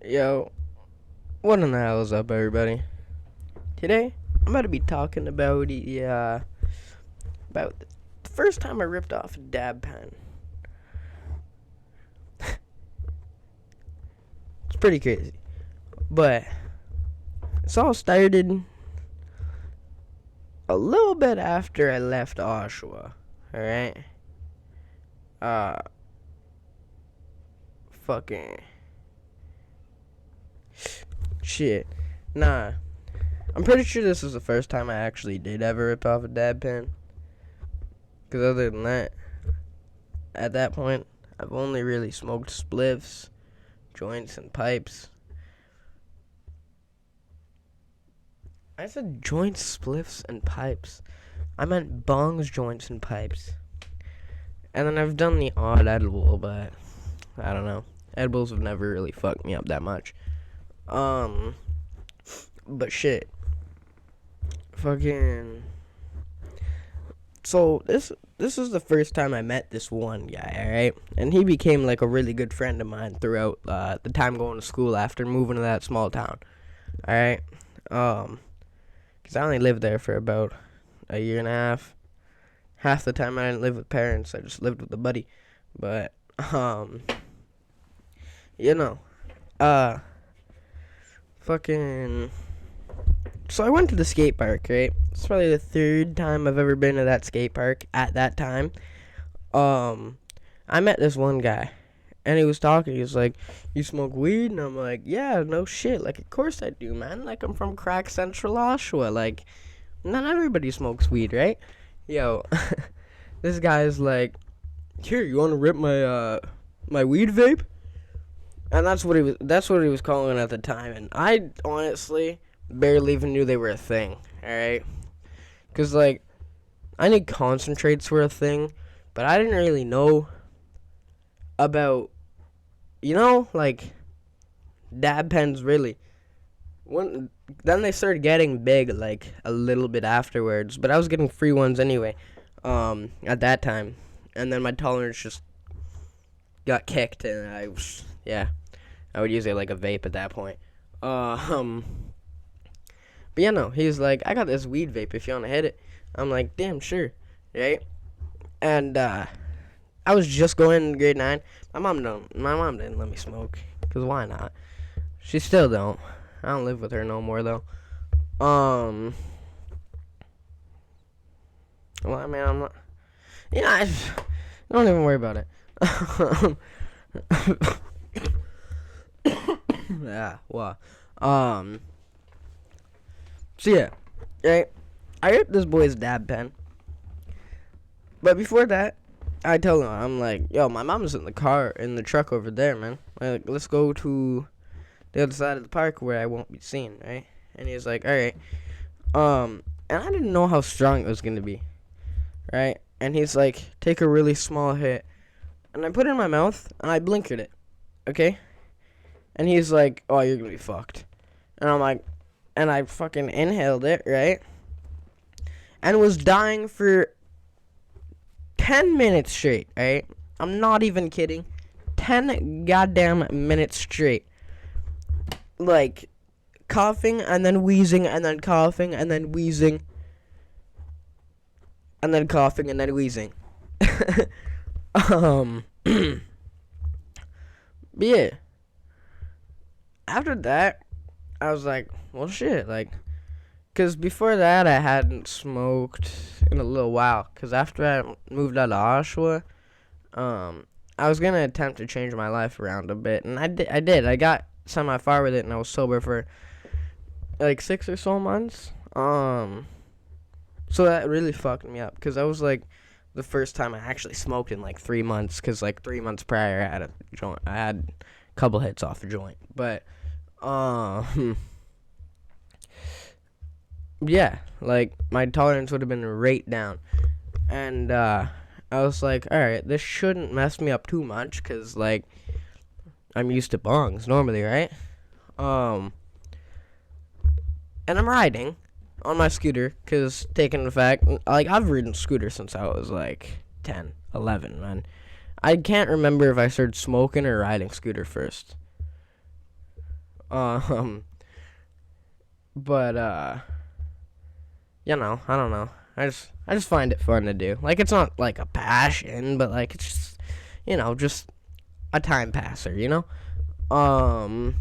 Yo, what in the hell is up, everybody? Today, I'm about to be talking about about the first time I ripped off a dab pen. It's pretty crazy, but it's all started a little bit after I left Oshawa. All right, uh, fucking shit. Nah, I'm pretty sure this is the first time I actually did ever rip off a dab pen. Because other than that, at that point, I've only really smoked spliffs, joints, and pipes. I said joints, spliffs, and pipes. I meant bongs, joints, and pipes. And then I've done the odd edible, but I don't know. Edibles have never really fucked me up that much. But shit. Fucking. So this is the first time I met this one guy, alright? And he became like a really good friend of mine throughout the time going to school after moving to that small town. Alright? Because I only lived there for about a year and a half. Half the time I didn't live with parents, I just lived with a buddy. But, fucking. So I went to the skate park, right? It's probably the third time I've ever been to that skate park at that time. I met this one guy, and he was talking. He was like, "You smoke weed?" And I'm like, "Yeah, no shit. Like, of course I do, man. Like, I'm from Crack Central, Oshawa. Like, not everybody smokes weed, right?" Yo, this guy's like, "Here, you want to rip my weed vape?" And that's what he was calling it at the time. And I honestly barely even knew they were a thing. All right, because like I knew concentrates were a thing, but I didn't really know about like dab pens really. Then they started getting big like a little bit afterwards, but I was getting free ones anyway at that time, and then my tolerance just got kicked, and I would use it like a vape at that point. But yeah, no, he's like, "I got this weed vape if you want to hit it." I'm like, "Damn, sure." Right? And I was just going in grade 9. My mom didn't let me smoke, because why not? She still don't. I don't live with her no more, though. Well, I mean, I'm not. Yeah, don't even worry about it. Yeah, well. So yeah, right? I ripped this boy's dab pen. But before that, I tell him, I'm like, "Yo, my mom's in the truck over there, man. Like, let's go to the other side of the park where I won't be seen, right?" And he's like, "All right." And I didn't know how strong it was gonna be, right? And he's like, "Take a really small hit," and I put it in my mouth and I blinkered it, okay? And he's like, "Oh, you're gonna be fucked," and I'm like, and I fucking inhaled it, right? And was dying for 10 minutes straight, right? I'm not even kidding. 10 goddamn minutes straight. Like, coughing and then wheezing and then coughing and then wheezing. And then coughing and then wheezing. But yeah. After that, I was like, well, shit, like, because before that, I hadn't smoked in a little while, because after I moved out of Oshawa, I was going to attempt to change my life around a bit, and I did, I got semi-far with it, and I was sober for, like, 6 or so months, so that really fucked me up, because that was, like, the first time I actually smoked in, like, 3 months, because, like, 3 months prior, I had a couple hits off a joint, but, yeah, like, my tolerance would have been right down, and, I was like, alright, this shouldn't mess me up too much, because, like, I'm used to bongs normally, right? And I'm riding on my scooter, because, taking the fact, like, I've ridden scooters since I was, like, 10, 11, man. I can't remember if I started smoking or riding scooter first. Um, but I don't know. I just find it fun to do. Like, it's not like a passion, but like it's just just a time passer. Um,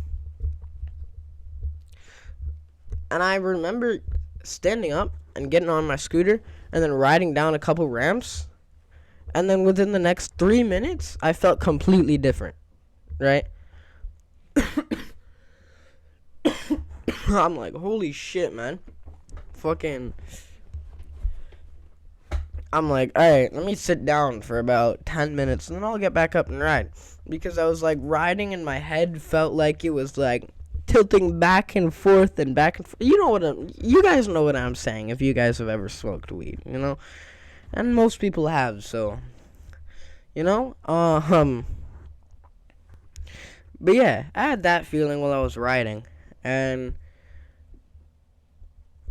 and I remember standing up and getting on my scooter and then riding down a couple ramps, and then within the next 3 minutes, I felt completely different. Right? I'm like, holy shit, man. Fucking. I'm like, alright, let me sit down for about 10 minutes and then I'll get back up and ride. Because I was like riding and my head felt like it was like tilting back and forth and back and forth. You guys know what I'm saying if you guys have ever smoked weed, And most people have, so. But yeah, I had that feeling while I was riding. And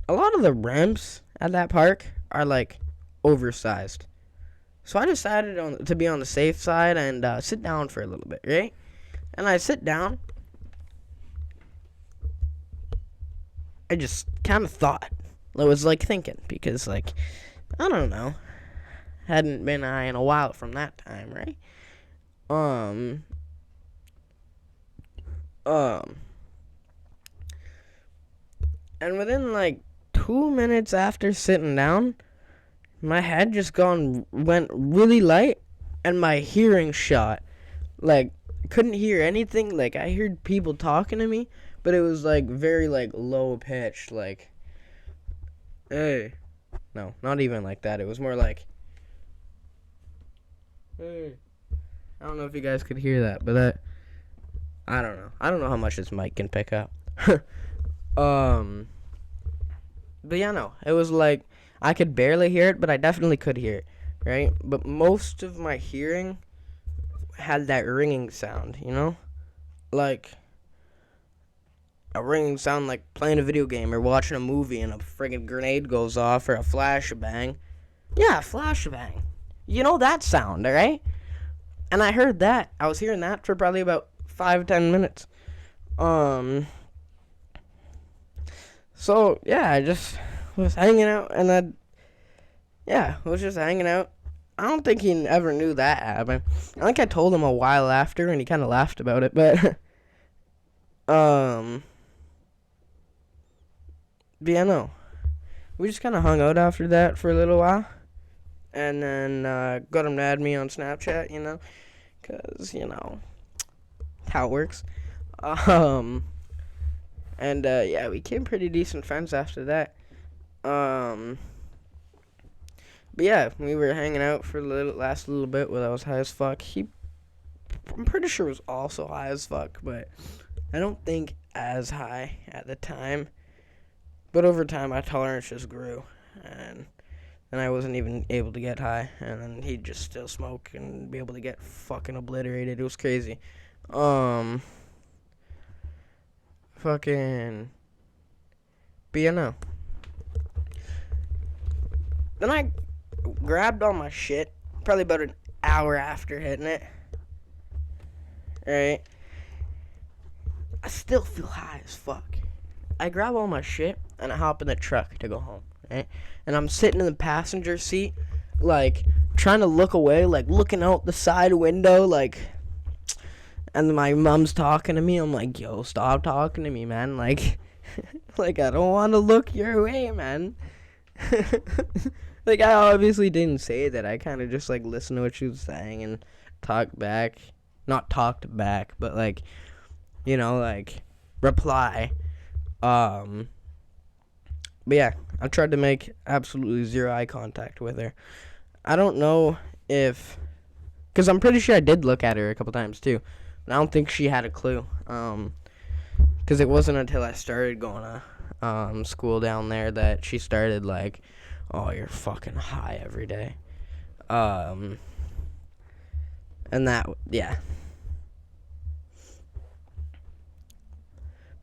a lot of the ramps at that park are like oversized. So I decided to be on the safe side and sit down for a little bit, right? And I sit down. I just kind of thought. I was like thinking because like, I don't know. Hadn't been high in a while from that time, right? And within like 2 minutes after sitting down, my head just went really light, and my hearing shot. Like, couldn't hear anything. Like, I heard people talking to me, but it was like very like low pitched. Like, hey, no, not even like that. It was more like, hey. I don't know if you guys could hear that, but I don't know. I don't know how much this mic can pick up. But yeah, no, it was like I could barely hear it, but I definitely could hear it, right? But most of my hearing had that ringing sound, like a ringing sound like playing a video game or watching a movie and a friggin' grenade goes off or a flashbang. Yeah, flashbang. You know that sound, alright? And I heard that. I was hearing that for probably about 5-10 minutes. So, yeah, I just was hanging out, and was just hanging out. I don't think he ever knew that happened. I think I told him a while after, and he kind of laughed about it, but, yeah, no. We just kind of hung out after that for a little while, and then, got him to add me on Snapchat, because, how it works. And, yeah, we became pretty decent friends after that. But yeah, we were hanging out for last little bit while I was high as fuck. I'm pretty sure was also high as fuck, but I don't think as high at the time. But over time, my tolerance just grew, and then I wasn't even able to get high, and then he'd just still smoke and be able to get fucking obliterated. It was crazy. Fucking. But yeah, no. Then I grabbed all my shit, probably about an hour after hitting it. Right? I still feel high as fuck. I grab all my shit and I hop in the truck to go home, right? And I'm sitting in the passenger seat, like, trying to look away, like, looking out the side window, like, and my mom's talking to me. I'm like, yo, stop talking to me, man. Like, like, I don't want to look your way, man. Like, I obviously didn't say that. I kind of just, like, listened to what she was saying and talked back. Not talked back, but, like, like, reply. But yeah, I tried to make absolutely zero eye contact with her. I don't know if, because I'm pretty sure I did look at her a couple times too, but I don't think she had a clue. Because it wasn't until I started going to school down there that she started like, oh, you're fucking high every day. And that, yeah.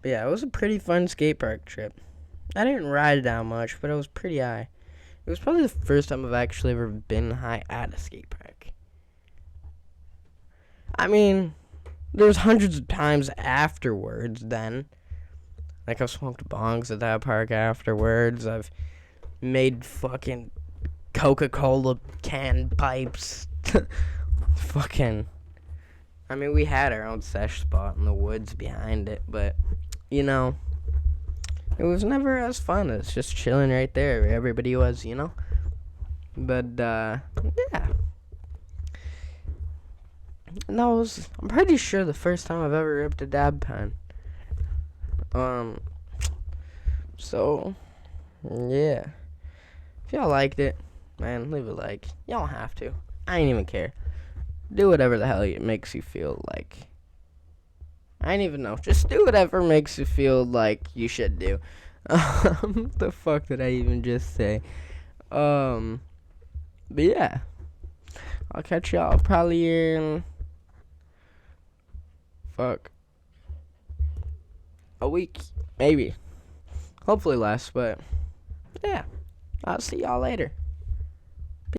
But yeah, it was a pretty fun skate park trip. I didn't ride down much, but I was pretty high. It was probably the first time I've actually ever been high at a skate park. I mean, There's hundreds of times afterwards then. Like, I've smoked bongs at that park afterwards. I've made fucking Coca-Cola can pipes. Fucking. I mean, we had our own sesh spot in the woods behind it, but, you know, it was never as fun as just chilling right there where everybody was, you know? But, yeah. And that was, I'm pretty sure, the first time I've ever ripped a dab pen. So, yeah. If y'all liked it, man, leave a like. Y'all don't have to. I ain't even care. Do whatever the hell it makes you feel like. I ain't even know. Just do whatever makes you feel like you should do. The fuck did I even just say? But yeah. I'll catch y'all probably in... Fuck. A week. Maybe. Hopefully less, but... Yeah. I'll see y'all later.